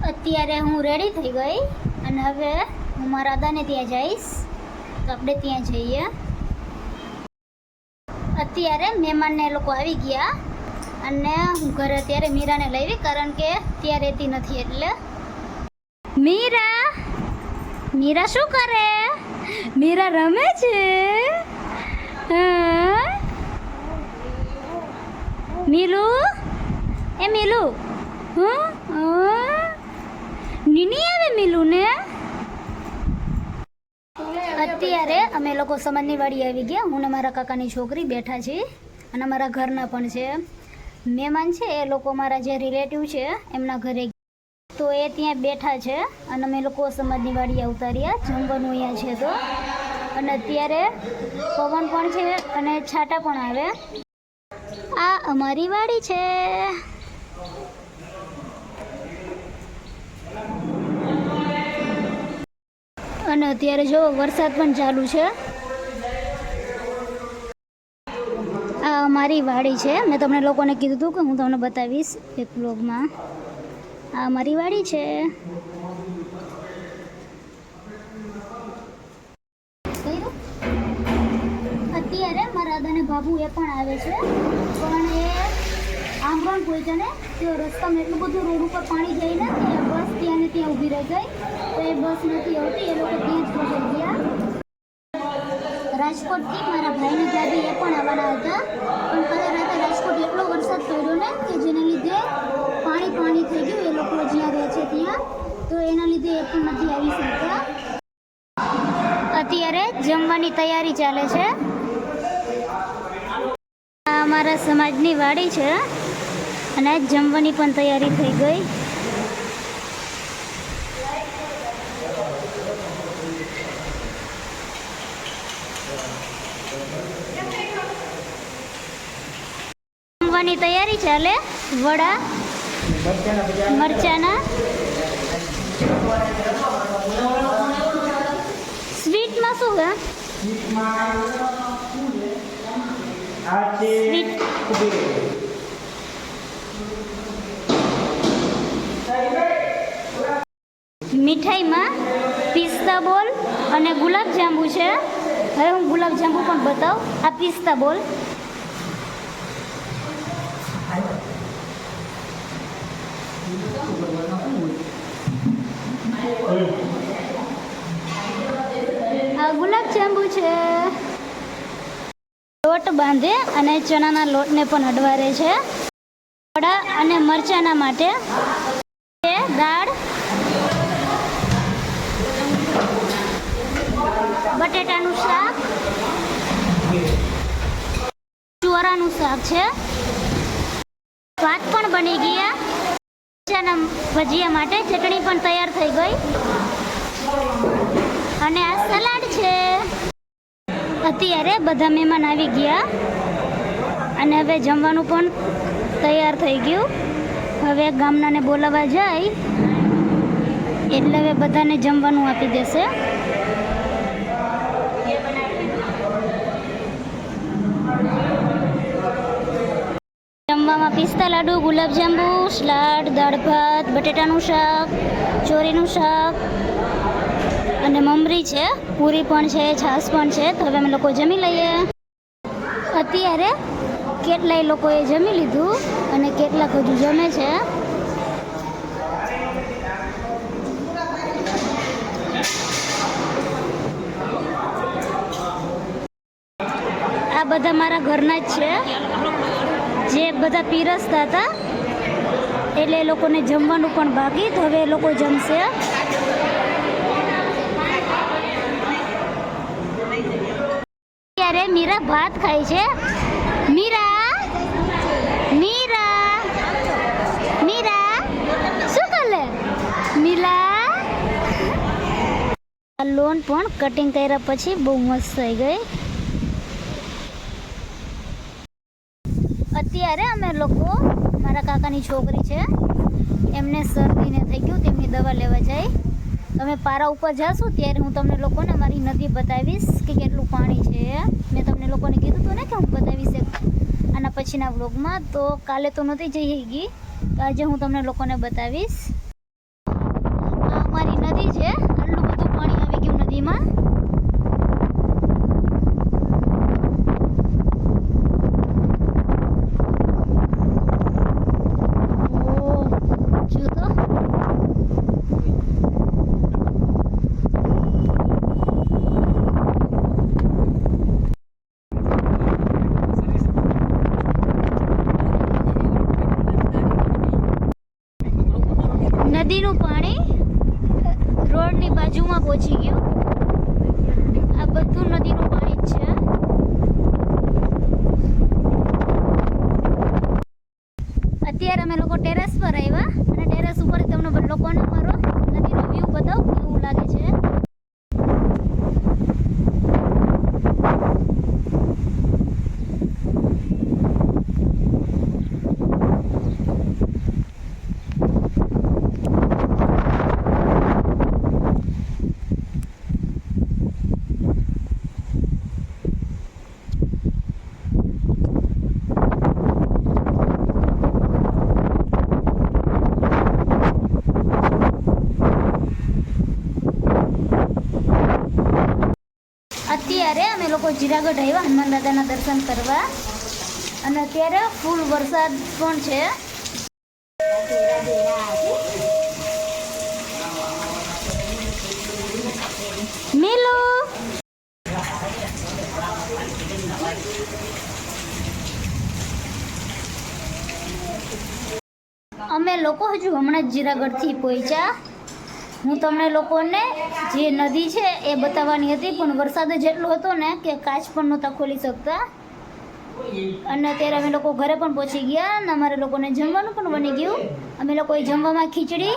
અત્યારે હું રેડી થઈ ગઈ અને હવે હું મારા દાદાને ત્યાં જઈશ, તો આપણે ત્યાં જઈએ. અત્યારે મહેમાનને એ લોકો આવી ગયા અને હું ઘરે અત્યારે મીરાને લાવી, કારણ કે ત્યાં રહેતી નથી. એટલે મીરા શું કરે? મીરા રમે છે. મિલુ નીની આવે મિલુ ને. અત્યારે અમે લોકો સમાજની વાડી આવી ગયા. હું ને મારા કાકાની છોકરી બેઠા છીએ અને મારા ઘરના પણ છે મહેમાન છે. એ લોકો મારા જે રિલેટિવ છે એમના ઘરે, તો એ ત્યાં બેઠા છે અને અમે લોકો સમાજની વાડી આવતા રહ્યા. જમવાનું અહીંયા છે તો, અને અત્યારે પવન પણ છે અને છાંટા પણ આવે. આ અમારી વાડી છે. અને અત્યારે જો વરસાદ પણ ચાલુ છે. આ અમારી વાડી છે. મેં તમને લોકોને કીધું હતું કે હું તમને બતાવીશ એક વ્લોગમાં. આ અમારી વાડી છે. અત્યારે મારા દાદાને બાબુ એ પણ આવે છે, પણ એ આમ પણ કોઈ છે ને તો રસ્તામાં એટલું બધું રોડ ઉપર પાણી જાય ને કે બસ ત્યાં ને ત્યાં ઊભી રહી ગઈ. તો એ બસ નથી આવતી, એ લોકો ત્યાં જ પહોંચી ગયા. રાજકોટથી મારા ભાઈની દાદી એ પણ આવવાના હતા, પણ કાલે રાતે રાજકોટ એટલો વરસાદ પડ્યો ને કે જેના લીધે પાણી થઈ ગયું. એ લોકો જ્યાં રહે છે ત્યાં, તો એના લીધે એ પણ નથી આવી શકતા. અત્યારે જમવાની તૈયારી ચાલે છે. આ અમારા સમાજની વાડી છે અને જમવાની પણ તૈયારી થઈ ગઈ. જમવાની તૈયારી ચાલે. વડા મરચાના. સ્વીટમાં શું છે? સ્વીટ મીઠાઈમાં પિસ્તા બોલ અને ગુલાબજાંબુ છે. હવે હું ગુલાબજાંબુ પણ બતાવું. આ પિસ્તા બોલ. આ ગુલાબજાંબુ છે. લોટ બાંધે અને ચણાના લોટને પણ અડવારે છે. વડા અને મરચાના માટે દાળ, બટેટાનું શાક, ચોરાનું શાક છે. ભાત પણ બની ગયા. મરચાના ભજીયા માટે ચટણી પણ તૈયાર થઈ ગઈ અને આ સલાડ છે. અત્યારે બધા મહેમાન આવી ગયા અને હવે જમવાનું પણ તૈયાર થઈ ગયું. હવે ગામનાને બોલાવવા જાય એટલે હવે બધાને જમવાનું આપી દેશે. જમવામાં પિસ્તા લાડુ, ગુલાબજાંબુ, સલાડ, દાળ ભાત, બટેટાનું શાક, ચોરીનું શાક અને મમરી છે. પૂરી પણ છે, છાશ પણ છે. તો હવે અમે લોકો જમી લઈએ. અત્યારે કેટલાય લોકોએ જમી લીધું અને કેટલાક હજુ જમે છે. આ બધા મારા ઘરના જ છે, જે બધા પીરસતા હતા. એટલે એ લોકોને જમવાનું પણ બાકી, તો હવે એ લોકો જમશે. અત્યારે મીરા ભાત ખાય છે. મીરા શું કરે? આ લોન પણ કટિંગ કર્યા પછી બહુ મસ્ત થઈ ગઈ. અત્યારે અમે લોકો, મારા કાકાની છોકરી છે એમને શરદીને થઈ ગયું, તેમની દવા લેવા જાય. તમે પારા ઉપર જાશો ત્યારે હું તમને લોકોને મારી નદી બતાવીશ કે કેટલું પાણી છે. મેં તમને લોકોને કીધું હતું ને કે હું બતાવીશ આના પછીના વ્લોગમાં. તો કાલે તો નહોતી જઈ ગઈ, તો આજે હું તમને લોકોને બતાવીશ. નદી છે, આટલું બધું પાણી આવી ગયું નદીમાં. નદીનું પાણી રોડની બાજુમાં પહોંચી ગયું. આ બધું નદીનું પાણી જ છે. અત્યારે અમે લોકો ટેરેસ પર આવ્યા અને ટેરેસ ઉપર તમને લોકોને મારો નદીનો વ્યૂ બતાવું કેવું લાગે છે. અત્યારે અમે લોકો જીરાગઢ આવ્યા હનુમાન દાદાના દર્શન કરવા અને અત્યારે ફૂલ વરસાદ પણ છે. મિલુ અમે લોકો હજુ હમણાં જ જીરાગઢથી પહોંચ્યા. હું તમને લોકોને જે નદી છે એ બતાવવાની હતી પણ વરસાદ જ એટલો હતો ને કે કાચ પણ નહોતા ખોલી શકતા. અને અત્યારે અમે લોકો ઘરે પણ પહોંચી ગયા અને અમારે લોકોને જમવાનું પણ બની ગયું. અમે લોકોએ જમવામાં ખીચડી,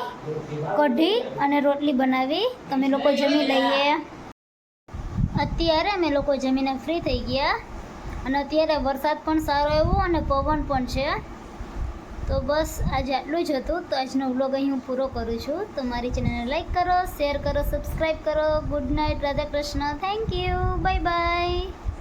કઢી અને રોટલી બનાવી. તમે લોકો જમી લઈએ. અત્યારે અમે લોકો જમીને ફ્રી થઈ ગયા અને અત્યારે વરસાદ પણ સારો આવ્યો અને પવન પણ છે. તો બસ આજે આટલું જ હતું. તો આજનો વ્લોગ અહીં હું પૂરો કરું છું. તો મારી ચેનલને લાઈક કરો, શેર કરો, સબસ્ક્રાઈબ કરો. Good night, Radha Krishna, thank you, bye bye.